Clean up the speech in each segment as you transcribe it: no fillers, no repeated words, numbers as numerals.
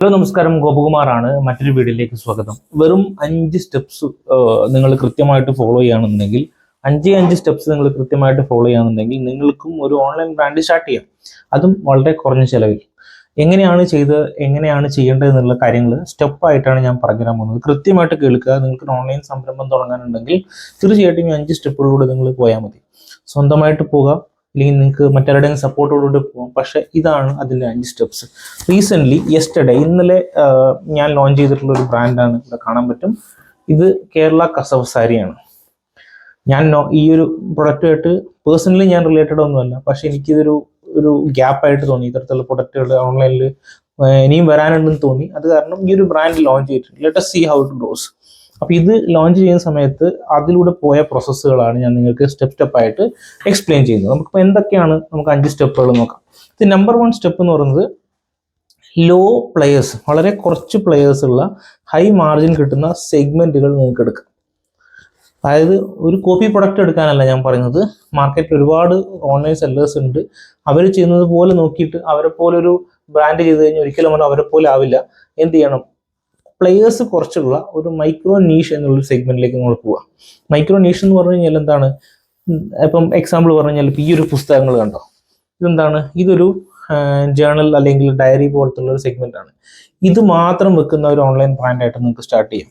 Hello നമസ്കാരം, ഗോപകുമാറാണ്. മറ്റൊരു വീഡിയോയിലേക്ക് സ്വാഗതം. വെറും 5 സ്റ്റെപ്സ് നിങ്ങൾ കൃത്യമായിട്ട് ഫോളോ ചെയ്യുകയാണെന്നുണ്ടെങ്കിൽ, അഞ്ച് സ്റ്റെപ്സ് നിങ്ങൾ കൃത്യമായിട്ട് ഫോളോ ചെയ്യുകയാണെന്നുണ്ടെങ്കിൽ നിങ്ങൾക്കും ഒരു ഓൺലൈൻ ബ്രാൻഡ് സ്റ്റാർട്ട് ചെയ്യാം. അതും വളരെ കുറഞ്ഞ ചിലവിൽ. എങ്ങനെയാണ് ചെയ്യേണ്ടത് എന്നുള്ള കാര്യങ്ങൾ സ്റ്റെപ്പായിട്ടാണ് ഞാൻ പറഞ്ഞുതരാൻ പോകുന്നത്. കൃത്യമായിട്ട് കേൾക്കുക. നിങ്ങൾക്ക് ഒരു ഓൺലൈൻ സംരംഭം തുടങ്ങാനുണ്ടെങ്കിൽ തീർച്ചയായിട്ടും ഈ 5 സ്റ്റെപ്പുകളിലൂടെ നിങ്ങൾ പോയാൽ മതി. സ്വന്തമായിട്ട് പോകാം, അല്ലെങ്കിൽ നിങ്ങൾക്ക് മറ്റാരുടെയും സപ്പോർട്ടോടുകൂടി പോകാം. പക്ഷേ ഇതാണ് അതിൻ്റെ 5 സ്റ്റെപ്സ്. റീസെൻ്റ്ലി ഇന്നലെ ഞാൻ ലോഞ്ച് ചെയ്തിട്ടുള്ള ഒരു ബ്രാൻഡാണ്. ഇവിടെ കാണാൻ പറ്റും. ഇത് കേരള കസവ് സാരിയാണ്. ഞാൻ ഈ ഒരു പ്രൊഡക്റ്റുമായിട്ട് പേഴ്സണലി ഞാൻ റിലേറ്റഡ് ഒന്നുമല്ല, പക്ഷെ എനിക്കിതൊരു ഗ്യാപ്പായിട്ട് തോന്നി. ഇത്തരത്തിലുള്ള പ്രൊഡക്റ്റുകൾ ഓൺലൈനിൽ ഇനിയും വരാനുണ്ടെന്ന് തോന്നി. അത് കാരണം ഈ ഒരു ബ്രാൻഡ് ലോഞ്ച് ചെയ്തിട്ടുണ്ട്. Let us see how it goes. അപ്പോൾ ഇത് ലോഞ്ച് ചെയ്യുന്ന സമയത്ത് അതിലൂടെ പോയ പ്രോസസ്സുകളാണ് ഞാൻ നിങ്ങൾക്ക് സ്റ്റെപ്പായിട്ട് എക്സ്പ്ലെയിൻ ചെയ്യുന്നത്. നമുക്കിപ്പോൾ എന്തൊക്കെയാണ്, നമുക്ക് 5 സ്റ്റെപ്പുകൾ നോക്കാം. ഇത് നമ്പർ 1 സ്റ്റെപ്പ് എന്ന് പറയുന്നത് ലോ പ്ലെയേഴ്സ്, വളരെ കുറച്ച് പ്ലെയേഴ്സ് ഉള്ള ഹൈ മാർജിൻ കിട്ടുന്ന സെഗ്മെന്റുകൾ നിങ്ങൾക്ക് എടുക്കാം. അതായത് ഒരു കോപ്പി പ്രൊഡക്റ്റ് എടുക്കാനല്ല ഞാൻ പറയുന്നത്. മാർക്കറ്റിൽ ഒരുപാട് ഓൺലൈൻ സെല്ലേഴ്സ് ഉണ്ട്. അവർ ചെയ്യുന്നത് പോലെ നോക്കിയിട്ട് അവരെ പോലെ ഒരു ബ്രാൻഡ് ചെയ്ത് കഴിഞ്ഞാൽ ഒരിക്കലും അവരെ പോലെ ആവില്ല. എന്ത് ചെയ്യണം? പ്ലെയേഴ്സ് കുറച്ചുള്ള ഒരു മൈക്രോ നീഷ് എന്നുള്ളൊരു സെഗ്മെന്റിലേക്ക് നമ്മൾ പോവാം. മൈക്രോ നീഷ് എന്ന് പറഞ്ഞു കഴിഞ്ഞാൽ എന്താണ്? ഇപ്പം എക്സാമ്പിൾ പറഞ്ഞു കഴിഞ്ഞാൽ ഇപ്പോൾ ഈ ഒരു പുസ്തകങ്ങൾ കണ്ടോ, ഇതെന്താണ്? ഇതൊരു ജേണൽ അല്ലെങ്കിൽ ഡയറി പോലത്തുള്ള ഒരു സെഗ്മെന്റ് ആണ്. ഇത് മാത്രം വെക്കുന്ന ഒരു ഓൺലൈൻ ബ്രാൻഡായിട്ട് നിങ്ങൾക്ക് സ്റ്റാർട്ട് ചെയ്യാം.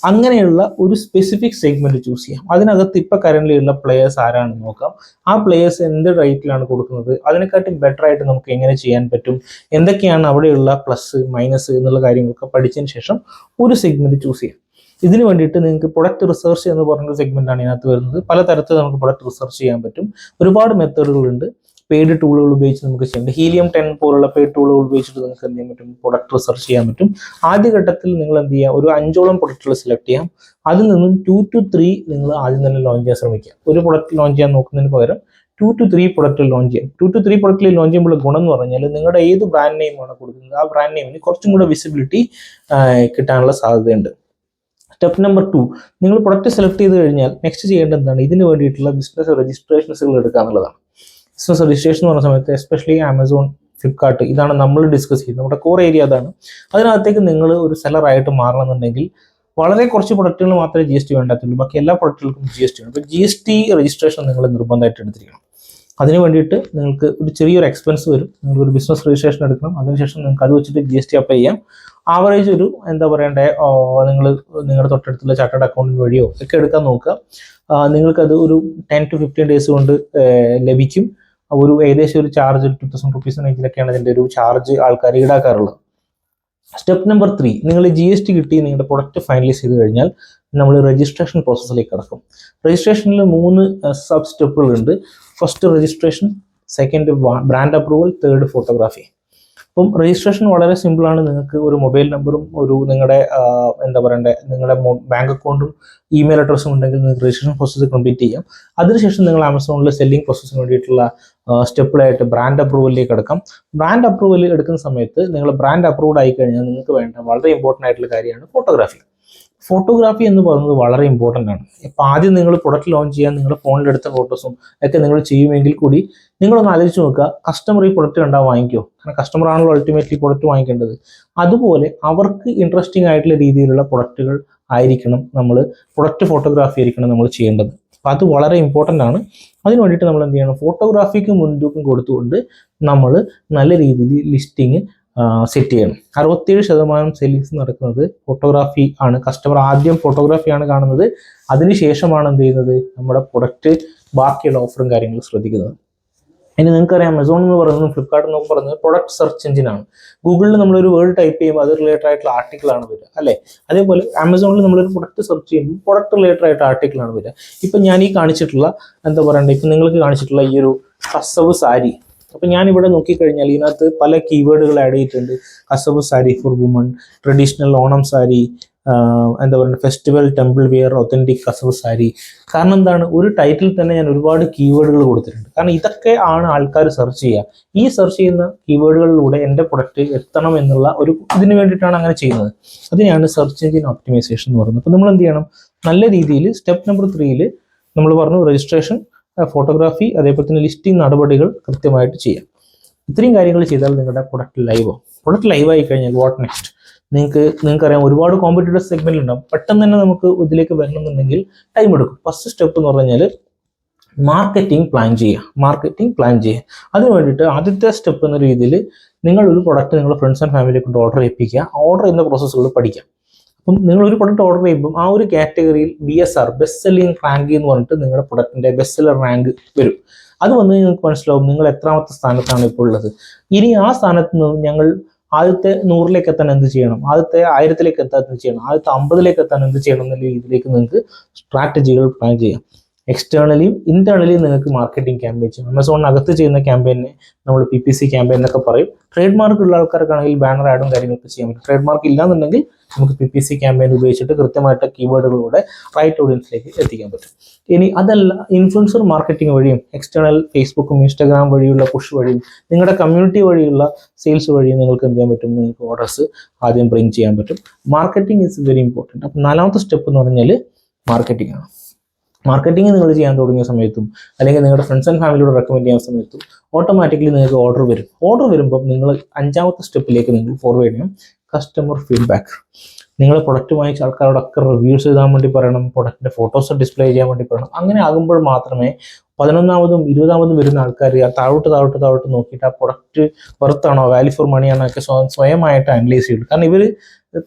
അങ്ങനെയുള്ള ഒരു സ്പെസിഫിക് സെഗ്മെന്റ് ചൂസ് ചെയ്യാം. അതിനകത്ത് ഇപ്പം കറന്റ് ഉള്ള പ്ലെയേഴ്സ് ആരാണെന്ന് നോക്കാം. ആ പ്ലെയേഴ്സ് എന്ത് റേറ്റിലാണ് കൊടുക്കുന്നത്, അതിനെക്കാട്ടും ബെറ്റർ ആയിട്ട് നമുക്ക് എങ്ങനെ ചെയ്യാൻ പറ്റും, എന്തൊക്കെയാണ് അവിടെയുള്ള പ്ലസ് മൈനസ് എന്നുള്ള കാര്യങ്ങളൊക്കെ പഠിച്ചതിന് ശേഷം ഒരു സെഗ്മെന്റ് ചൂസ് ചെയ്യാം. ഇതിന് വേണ്ടിയിട്ട് നിങ്ങൾക്ക് പ്രൊഡക്റ്റ് റിസർച്ച് എന്ന് പറഞ്ഞൊരു സെഗ്മെന്റാണ് ഇതിനകത്ത് വരുന്നത്. പലതരത്തിൽ നമുക്ക് പ്രൊഡക്റ്റ് റിസർച്ച് ചെയ്യാൻ പറ്റും. ഒരുപാട് മെത്തേഡുകളുണ്ട്. പെയ്ഡ് ടൂളുകൾ ഉപയോഗിച്ച് നമുക്ക് ചെയ്യാം. ഹീലിയം 10 പോലുള്ള പെയ്ഡ് ടൂളുകൾ ഉപയോഗിച്ചിട്ട് നിങ്ങൾക്ക് എന്ത് ചെയ്യാൻ പറ്റും? പ്രൊഡക്റ്റ് റിസർച്ച് ചെയ്യാൻ പറ്റും. ആദ്യഘട്ടത്തിൽ നിങ്ങൾ എന്ത് ചെയ്യുക? ഒരു 5ഓളം പ്രൊഡക്റ്റുകൾ സെലക്ട് ചെയ്യാം. അതിൽ നിന്നും 2 to 3 നിങ്ങൾ ആദ്യം തന്നെ ലോഞ്ച് ചെയ്യാൻ ശ്രമിക്കുക. ഒരു പ്രൊഡക്റ്റ് ലോഞ്ച് ചെയ്യാൻ നോക്കുന്നതിന് പകരം 2 to 3 പ്രൊഡക്റ്റ് ലോഞ്ച് ചെയ്യാം. 2 to 3 പ്രൊഡക്റ്റിൽ ലോഞ്ച് ചെയ്യുമ്പോൾ ഗുണം എന്ന് പറഞ്ഞാൽ നിങ്ങളുടെ ഏത് ബ്രാൻഡ് നെയിമാണ് കൊടുക്കുന്നത്, ആ ബ്രാൻഡ് നെയിമിന് കുറച്ചും കൂടെ വിസിബിലിറ്റി കിട്ടാനുള്ള സാധ്യതയുണ്ട്. സ്റ്റെപ്പ് നമ്പർ 2, നിങ്ങൾ പ്രൊഡക്റ്റ് സെലക്ട് ചെയ്ത് കഴിഞ്ഞാൽ നെക്സ്റ്റ് ചെയ്യേണ്ടത് എന്താണ്? ഇതിന് വേണ്ടിയിട്ടുള്ള ബിസിനസ് രജിസ്ട്രേഷൻസുകൾ എടുക്കുക എന്നുള്ളതാണ്. ബിസിനസ് രജിസ്ട്രേഷൻ എന്ന് പറഞ്ഞ സമയത്ത് എസ്പെഷ്യലി ആമസോൺ, ഫ്ലിപ്കാർട്ട്, ഇതാണ് നമ്മൾ ഡിസ്കസ് ചെയ്യുന്നത്. നമ്മുടെ കോർ ഏരിയ അതാണ്. അതിനകത്തേക്ക് നിങ്ങൾ ഒരു സെല്ലറായിട്ട് മാറണമെന്നുണ്ടെങ്കിൽ വളരെ കുറച്ച് പ്രൊഡക്റ്റുകൾ മാത്രമേ GST വേണ്ടത്തുള്ളൂ. ബാക്കി എല്ലാ പ്രൊഡക്റ്റുകൾക്കും GST ഉണ്ട്. അപ്പോൾ GST രജിസ്ട്രേഷൻ നിങ്ങൾ നിർബന്ധമായിട്ട് എടുത്തിരിക്കണം. അതിന് വേണ്ടിയിട്ട് നിങ്ങൾക്ക് ഒരു ചെറിയൊരു എക്സ്പെൻസ് വരും. നിങ്ങളൊരു ബിസിനസ് രജിസ്ട്രേഷൻ എടുക്കണം. അതിനുശേഷം നിങ്ങൾക്ക് അത് വെച്ചിട്ട് GST അപ്ലൈ ചെയ്യാം. ആവറേജ് ഒരു എന്താ പറയണ്ടേ, നിങ്ങൾ നിങ്ങളുടെ തൊട്ടടുത്തുള്ള ചാർട്ടേഡ് അക്കൗണ്ടിന് വഴിയോ ഒക്കെ എടുക്കാൻ നോക്കുക. നിങ്ങൾക്കത് ഒരു 10 to 15 ഡേയ്സ് കൊണ്ട് ലഭിക്കും. ഏകദേശം ഒരു ചാർജ് 2000 റുപ്പീസ് റേഞ്ചിലൊക്കെയാണ് ഇതിൻ്റെ ഒരു ചാർജ് ആൾക്കാർ ഈടാക്കാറുള്ളത്. സ്റ്റെപ്പ് നമ്പർ 3, നിങ്ങൾ GST കിട്ടി നിങ്ങളുടെ പ്രൊഡക്റ്റ് ഫൈനലൈസ് ചെയ്ത് കഴിഞ്ഞാൽ നമ്മൾ രജിസ്ട്രേഷൻ പ്രോസസ്സിലേക്ക് കടക്കും. രജിസ്ട്രേഷനിൽ 3 സബ് സ്റ്റെപ്പുകളുണ്ട്. First registration, second brand approval, third photography. അപ്പം രജിസ്ട്രേഷൻ വളരെ സിമ്പിളാണ്. നിങ്ങൾക്ക് ഒരു മൊബൈൽ നമ്പറും നിങ്ങളുടെ നിങ്ങളുടെ ബാങ്ക് അക്കൗണ്ടും ഇമെയിൽ അഡ്രസ്സും ഉണ്ടെങ്കിൽ നിങ്ങൾക്ക് രജിസ്ട്രേഷൻ പ്രോസസ്സ് കംപ്ലീറ്റ് ചെയ്യാം. അതിനുശേഷം നിങ്ങൾ ആമസോണിൽ സെല്ലിംഗ് പ്രോസസ്സിന് വേണ്ടിയിട്ടുള്ള സ്റ്റെപ്പിലായിട്ട് ബ്രാൻഡ് അപ്രൂവലിലേക്ക് എടുക്കാം. ബ്രാൻഡ് അപ്രൂവൽ എടുക്കുന്ന സമയത്ത് നിങ്ങൾ ബ്രാൻഡ് അപ്രൂവ്ഡ് ആയി കഴിഞ്ഞാൽ നിങ്ങൾക്ക് വേണ്ട വളരെ ഇമ്പോർട്ടൻ്റ് ആയിട്ടുള്ള കാര്യമാണ് ഫോട്ടോഗ്രാഫി. ഫോട്ടോഗ്രാഫി എന്ന് പറയുന്നത് വളരെ ഇമ്പോർട്ടൻ്റ് ആണ്. ഇപ്പോൾ ആദ്യം നിങ്ങൾ പ്രൊഡക്റ്റ് ലോഞ്ച് ചെയ്യാൻ നിങ്ങളുടെ ഫോണിലെടുത്ത ഫോട്ടോസും ഒക്കെ നിങ്ങൾ ചെയ്യുമെങ്കിൽ കൂടി നിങ്ങളൊന്ന് ആലോചിച്ച് നോക്കുക, കസ്റ്റമർ ഈ പ്രൊഡക്റ്റ് കണ്ടാൽ വാങ്ങിക്കുമോ? കാരണം കസ്റ്റമർ ആണല്ലോ അൾട്ടിമേറ്റ്ലി പ്രൊഡക്റ്റ് വാങ്ങിക്കേണ്ടത്. അതുപോലെ അവർക്ക് ഇൻട്രസ്റ്റിംഗ് ആയിട്ടുള്ള രീതിയിലുള്ള പ്രൊഡക്റ്റുകൾ ആയിരിക്കണം പ്രൊഡക്റ്റ് ഫോട്ടോഗ്രാഫി ആയിരിക്കണം നമ്മൾ ചെയ്യേണ്ടത്. അപ്പോൾ അത് വളരെ ഇമ്പോർട്ടൻ്റ് ആണ്. അതിന് വേണ്ടിയിട്ട് നമ്മൾ എന്ത് ചെയ്യണം? ഫോട്ടോഗ്രാഫിക്ക് മുൻതൂക്കം കൊടുത്തുകൊണ്ട് നമ്മൾ നല്ല രീതിയിൽ ലിസ്റ്റിംഗ് സെറ്റ് ചെയ്യണം. 67% സെല്ലിങ്സ് നടക്കുന്നത് ഫോട്ടോഗ്രാഫി ആണ്. കസ്റ്റമർ ആദ്യം ഫോട്ടോഗ്രാഫിയാണ് കാണുന്നത്. അതിനുശേഷമാണ് എന്ത് ചെയ്യുന്നത്? നമ്മുടെ പ്രൊഡക്റ്റ് ബാക്കിയുള്ള ഓഫറും കാര്യങ്ങളും ശ്രദ്ധിക്കുന്നത്. ഇനി നിങ്ങൾക്കറിയാം, ആമസോൺ എന്ന് പറയുന്നത്, ഫ്ലിപ്കാർട്ട് എന്നൊക്കെ പറയുന്നത് പ്രൊഡക്റ്റ് സെർച്ച് എഞ്ചിനാണ്. ഗൂഗിളിൽ നമ്മളൊരു വേർഡ് ടൈപ്പ് ചെയ്യുമ്പോൾ അത് റിലേറ്റഡ് ആയിട്ടുള്ള ആർട്ടിക്കിളാണ് വരിക, അല്ലേ? അതേപോലെ ആമസോണിൽ നമ്മളൊരു പ്രൊഡക്റ്റ് സെർച്ച് ചെയ്യുമ്പോൾ പ്രൊഡക്റ്റ് റിലേറ്റഡ് ആയിട്ട് ആർട്ടിക്കിളാണ് വരിക. ഇപ്പം ഞാൻ ഈ കാണിച്ചിട്ടുള്ള ഇപ്പം നിങ്ങൾക്ക് കാണിച്ചിട്ടുള്ള ഈ ഒരു കസവ് സാരി, അപ്പം ഞാനിവിടെ നോക്കിക്കഴിഞ്ഞാൽ ഇതിനകത്ത് പല കീവേഡുകൾ ആഡ് ചെയ്തിട്ടുണ്ട്. Kasavu sari for woman, traditional Onam sari, festival temple wear, authentic kasavu sari. കാരണം എന്താണ്? ഒരു ടൈറ്റിൽ തന്നെ ഞാൻ ഒരുപാട് കീവേഡുകൾ കൊടുത്തിട്ടുണ്ട്. കാരണം ഇതൊക്കെ ആണ് ആൾക്കാർ സെർച്ച് ചെയ്യുക. ഈ സെർച്ച് ചെയ്യുന്ന കീവേഡുകളിലൂടെ എൻ്റെ പ്രൊഡക്റ്റ് എത്തണം എന്നുള്ള ഇതിന് വേണ്ടിയിട്ടാണ് അങ്ങനെ ചെയ്യുന്നത്. അതിനെയാണ് സെർച്ച് എഞ്ചിൻ ഒപ്റ്റിമൈസേഷൻ എന്ന് പറയുന്നത്. അപ്പോൾ നമ്മൾ എന്ത് ചെയ്യണം? നല്ല രീതിയിൽ സ്റ്റെപ്പ് നമ്പർ 3 നമ്മൾ പറഞ്ഞു രജിസ്ട്രേഷൻ, ഫോട്ടോഗ്രാഫി, അതേപോലെ തന്നെ ലിസ്റ്റിംഗ് നടപടികൾ കൃത്യമായിട്ട് ചെയ്യാം. ഇത്രയും കാര്യങ്ങൾ ചെയ്താൽ നിങ്ങളുടെ പ്രൊഡക്റ്റ് ലൈവ് ആവും. പ്രൊഡക്റ്റ് ലൈവ് ആയി കഴിഞ്ഞാൽ വാട്ട് നെക്സ്റ്റ്? നിങ്ങൾക്കറിയാം ഒരുപാട് കോമ്പറ്റീറ്റീവ് സെഗ്മെന്റ് ഉണ്ടാവും. പെട്ടെന്ന് തന്നെ നമുക്ക് ഇതിലേക്ക് വരണമെന്നുണ്ടെങ്കിൽ ടൈം എടുക്കും. ഫസ്റ്റ് സ്റ്റെപ്പ് എന്ന് പറഞ്ഞാൽ മാർക്കറ്റിംഗ് പ്ലാൻ ചെയ്യുക. അതിന് വേണ്ടിയിട്ട് ആദ്യത്തെ സ്റ്റെപ്പ് എന്ന രീതിയിൽ നിങ്ങൾ ഒരു പ്രൊഡക്റ്റ് നിങ്ങളുടെ ഫ്രണ്ട്സ് ആൻഡ് ഫാമിലിയെ കൊണ്ട് ഓർഡർ ചെയ്യിപ്പിക്കുക. ഓർഡർ ചെയ്യുന്ന പ്രോസസ്സുകൾ പഠിക്കുക. അപ്പം നിങ്ങളൊരു പ്രൊഡക്റ്റ് ഓർഡർ ചെയ്യുമ്പോൾ ആ ഒരു കാറ്റഗറിയിൽ BSR ബെസ്റ്റ് സെല്ലിംഗ് റാങ്ക് എന്ന് പറഞ്ഞിട്ട് നിങ്ങളുടെ പ്രൊഡക്റ്റിന്റെ ബെസ്റ്റ് സെല്ലർ റാങ്ക് വരും. അത് വന്ന് നിങ്ങൾക്ക് മനസ്സിലാവും നിങ്ങൾ എത്രാമത്തെ സ്ഥാനത്താണ് ഇപ്പോൾ ഉള്ളത്. ഇനി ആ സ്ഥാനത്ത് നിന്ന് ഞങ്ങൾ ആദ്യത്തെ 100ലേക്ക് എത്താൻ എന്ത് ചെയ്യണം, ആദ്യത്തെ 1000ലേക്ക് എത്താൻ എന്ത് ചെയ്യണം, ആദ്യത്തെ 50ലേക്ക് എത്താൻ എന്ത് ചെയ്യണം എന്നുള്ള രീതിയിലേക്ക് നിങ്ങൾക്ക് സ്ട്രാറ്റജികൾ പ്ലാൻ ചെയ്യാം. എക്സ്റ്റേണലിയും ഇന്റേണലിയും നിങ്ങൾക്ക് മാർക്കറ്റിംഗ് ക്യാമ്പയിൻ ചെയ്യും. ആമസോണിനകത്ത് ചെയ്യുന്ന ക്യാമ്പയിനെ നമ്മൾ PPC ക്യാമ്പയിൻ എന്നൊക്കെ പറയും. ട്രേഡ് മാർക്ക് ഉള്ള ആൾക്കാർക്കാണെങ്കിൽ ബാനർ ആഡും കാര്യങ്ങളൊക്കെ ചെയ്യാൻ പറ്റും. ട്രേഡ് മാർക്ക് ഇല്ലാന്നുണ്ടെങ്കിൽ നമുക്ക് PPC ക്യാമ്പയിൻ ഉപയോഗിച്ചിട്ട് കൃത്യമായിട്ട് കീവേഡുകളിലൂടെ റൈറ്റ് ഓഡിയൻസിലേക്ക് എത്തിക്കാൻ പറ്റും. ഇനി അതല്ല, ഇൻഫ്ലുവൻസർ മാർക്കറ്റിംഗ് വഴിയും എക്സ്റ്റേണൽ ഫേസ്ബുക്കും ഇൻസ്റ്റാഗ്രാം വഴിയുള്ള പുഷ് വഴിയും നിങ്ങളുടെ കമ്മ്യൂണിറ്റി വഴിയുള്ള സെയിൽസ് വഴിയും നിങ്ങൾക്ക് എന്ത് ചെയ്യാൻ പറ്റും, നിങ്ങൾക്ക് ഓർഡേഴ്സ് ആദ്യം ബ്രിങ് ചെയ്യാൻ പറ്റും. Marketing is very important. അപ്പം 4ാമത്തെ സ്റ്റെപ്പ് എന്ന് പറഞ്ഞാൽ മാർക്കറ്റിംഗ് ആണ്. മാർക്കറ്റിംഗ് നിങ്ങൾ ചെയ്യാൻ തുടങ്ങിയ സമയത്തും അല്ലെങ്കിൽ നിങ്ങളുടെ ഫ്രണ്ട്സ് ആൻഡ് ഫാമിലിയോട് റെക്കമെൻഡ് ചെയ്യുന്ന സമയത്തും ഓട്ടോമാറ്റിക്കലി നിങ്ങൾക്ക് ഓർഡർ വരും. ഓർഡർ വരുമ്പോൾ നിങ്ങൾ 5ാമത്തെ സ്റ്റെപ്പിലേക്ക് നിങ്ങൾ ഫോർവേഡ് ചെയ്യണം, കസ്റ്റമർ ഫീഡ്ബാക്ക്. നിങ്ങൾ പ്രൊഡക്റ്റ് വാങ്ങിച്ച ആൾക്കാരോടൊക്കെ റിവ്യൂസ് എഴുതാൻ വേണ്ടി പറയണം, പ്രൊഡക്റ്റിന്റെ ഫോട്ടോസ് ഡിസ്പ്ലേ ചെയ്യാൻ വേണ്ടി പറയണം. അങ്ങനെ ആകുമ്പോൾ മാത്രമേ 11ാമതും 20ാമതും വരുന്ന ആൾക്കാർ താഴോട്ട് നോക്കിയിട്ട് ആ പ്രൊഡക്റ്റ് വെർത്താണോ, വാല്യൂ ഫോർ മണിയാണോ ഒക്കെ സ്വയമായിട്ട് അനലൈസ് ചെയ്യുള്ളൂ. കാരണം ഇവർ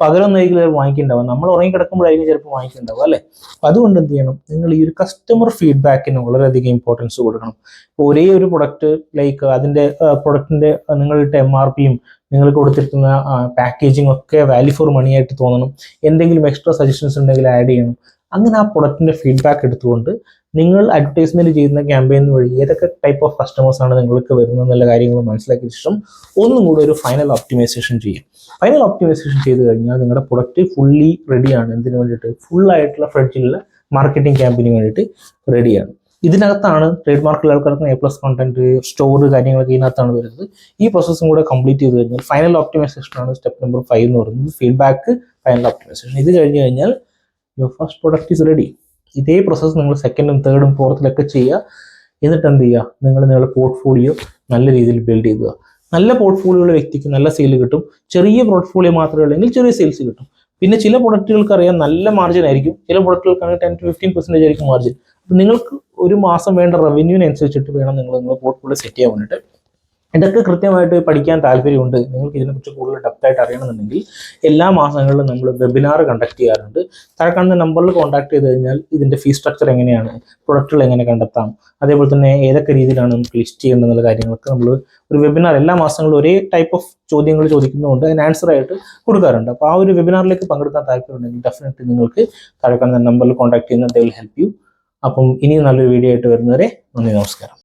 പകരൊന്നും വാങ്ങിക്കുന്നുണ്ടാവും, നമ്മൾ ഉറങ്ങിക്കിടക്കുമ്പോഴായിരിക്കും ചിലപ്പോൾ വാങ്ങിക്കുന്നുണ്ടാവും അല്ലേ. അപ്പം അതുകൊണ്ട് എന്ത് ചെയ്യണം, നിങ്ങൾ ഈ ഒരു കസ്റ്റമർ ഫീഡ്ബാക്കിന് വളരെയധികം ഇമ്പോർട്ടൻസ് കൊടുക്കണം. ഇപ്പോൾ ഒരേ ഒരു പ്രൊഡക്റ്റ് ലൈക്ക് അതിൻ്റെ പ്രൊഡക്റ്റിൻ്റെ നിങ്ങളുടെ MRPയും നിങ്ങൾ കൊടുത്തിരിക്കുന്ന പാക്കേജിങ് ഒക്കെ വാല്യൂ ഫോർ മണി ആയിട്ട് തോന്നണം. എന്തെങ്കിലും എക്സ്ട്രാ സജഷൻസ് ഉണ്ടെങ്കിൽ ആഡ് ചെയ്യണം. അങ്ങനെ ആ പ്രൊഡക്റ്റിന്റെ ഫീഡ്ബാക്ക് എടുത്തുകൊണ്ട് നിങ്ങൾ അഡ്വർടൈസ്മെന്റ് ചെയ്യുന്ന ക്യാമ്പയിൻ വഴി ഏതൊക്കെ ടൈപ്പ് ഓഫ് കസ്റ്റമേഴ്സ് ആണ് നിങ്ങൾക്ക് വരുന്നത് എന്നുള്ള കാര്യങ്ങൾ മനസ്സിലാക്കിയ ശേഷം ഒന്നും കൂടെ ഒരു ഫൈനൽ ഒപ്റ്റിമൈസേഷൻ ചെയ്യും. ഫൈനൽ ഒപ്റ്റിമൈസേഷൻ ചെയ്ത് കഴിഞ്ഞാൽ നിങ്ങളുടെ പ്രൊഡക്റ്റ് ഫുള്ളി റെഡിയാണ്. എന്തിനു വേണ്ടിയിട്ട്? ഫുൾ ആയിട്ടുള്ള ഫ്രെഡ്ജിലുള്ള മാർക്കറ്റിംഗ് ക്യാമ്പയിന് വേണ്ടിയിട്ട് റെഡിയാണ്. ഇതിനകത്താണ് ട്രേഡ് മാർക്കുള്ള ആൾക്കാർക്ക് A+ കോണ്ടന്റ് സ്റ്റോർ കാര്യങ്ങളൊക്കെ ഇതിനകത്താണ് വരുന്നത്. ഈ പ്രോസസ്സും കൂടെ കംപ്ലീറ്റ് ചെയ്ത് കഴിഞ്ഞാൽ ഫൈനൽ ഒപ്റ്റിമൈസേഷൻ ആണ് സ്റ്റെപ്പ് നമ്പർ 5 എന്ന് പറയുന്നത്, ഫീഡ്ബാക്ക്, ഫൈനൽ ഒപ്റ്റിമൈസേഷൻ. ഇത് കഴിഞ്ഞ് കഴിഞ്ഞാൽ your first product is ready. ഇതേ പ്രോസസ്സ് നിങ്ങൾ 2nd, 3rd, 4th ചെയ്യുക. എന്നിട്ട് എന്ത് ചെയ്യുക, നിങ്ങളുടെ പോർട്ട്ഫോളിയോ നല്ല രീതിയിൽ ബിൽഡ് ചെയ്യുക. നല്ല പോർട്ട്ഫോളിയോ ഉള്ള വ്യക്തിക്ക് നല്ല സെയിൽ കിട്ടും. ചെറിയ പോർട്ട്ഫോളിയോ മാത്രമേ ഉള്ളെങ്കിൽ ചെറിയ സെയിൽസ് കിട്ടും. പിന്നെ ചില പ്രൊഡക്റ്റുകൾക്ക് അറിയാം നല്ല മാർജിൻ ആയിരിക്കും, ചില പ്രൊഡക്റ്റുകൾക്കാണെങ്കിൽ 10 to 15% ആയിരിക്കും മാർജിൻ. അപ്പം നിങ്ങൾക്ക് ഒരു മാസം വേണ്ട റവന്യൂവിനനുസരിച്ചിട്ട് വേണം നിങ്ങളുടെ പോർട്ട്ഫോളിയോ സെറ്റ് ചെയ്യാൻ വേണ്ടിയിട്ട്. ഇതൊക്കെ കൃത്യമായിട്ട് പഠിക്കാൻ താല്പര്യമുണ്ട്, നിങ്ങൾക്ക് ഇതിനെക്കുറിച്ച് കൂടുതൽ ഡെപ്തായിട്ട് അറിയണമെന്നുണ്ടെങ്കിൽ എല്ലാ മാസങ്ങളിലും നമ്മൾ വെബിനാർ കണ്ടക്ട് ചെയ്യാറുണ്ട്. താഴെ കാണുന്ന നമ്പറിൽ കോൺടാക്ട് ചെയ്ത് കഴിഞ്ഞാൽ ഇതിൻ്റെ ഫീസ് സ്ട്രക്ചർ എങ്ങനെയാണ്, പ്രൊഡക്റ്റുകൾ എങ്ങനെ കണ്ടെത്താം, അതേപോലെ തന്നെ ഏതൊക്കെ രീതിയിലാണ് നമുക്ക് ലിസ്റ്റ് ചെയ്യേണ്ടതെന്നുള്ള കാര്യങ്ങളൊക്കെ നമ്മൾ ഒരു വെബിനാർ എല്ലാ മാസങ്ങളിലും ഒരേ ടൈപ്പ് ഓഫ് ചോദ്യങ്ങൾ ചോദിക്കുന്നതുകൊണ്ട് അതിന് ആൻസർ ആയിട്ട് കൊടുക്കാറുണ്ട്. അപ്പോൾ ആ ഒരു വെബിനാറിലേക്ക് പങ്കെടുക്കാൻ താല്പര്യമുണ്ടെങ്കിൽ ഡെഫിനറ്റ്ലി നിങ്ങൾക്ക് താഴെ കാണുന്ന നമ്പറിൽ കോൺടാക്ട് ചെയ്യുന്നത് ദേ വിൽ ഹെൽപ്പ് യു. അപ്പം ഇനിയും നല്ലൊരു വീഡിയോ ആയിട്ട് വരുന്നവരെ നന്ദി, നമസ്കാരം.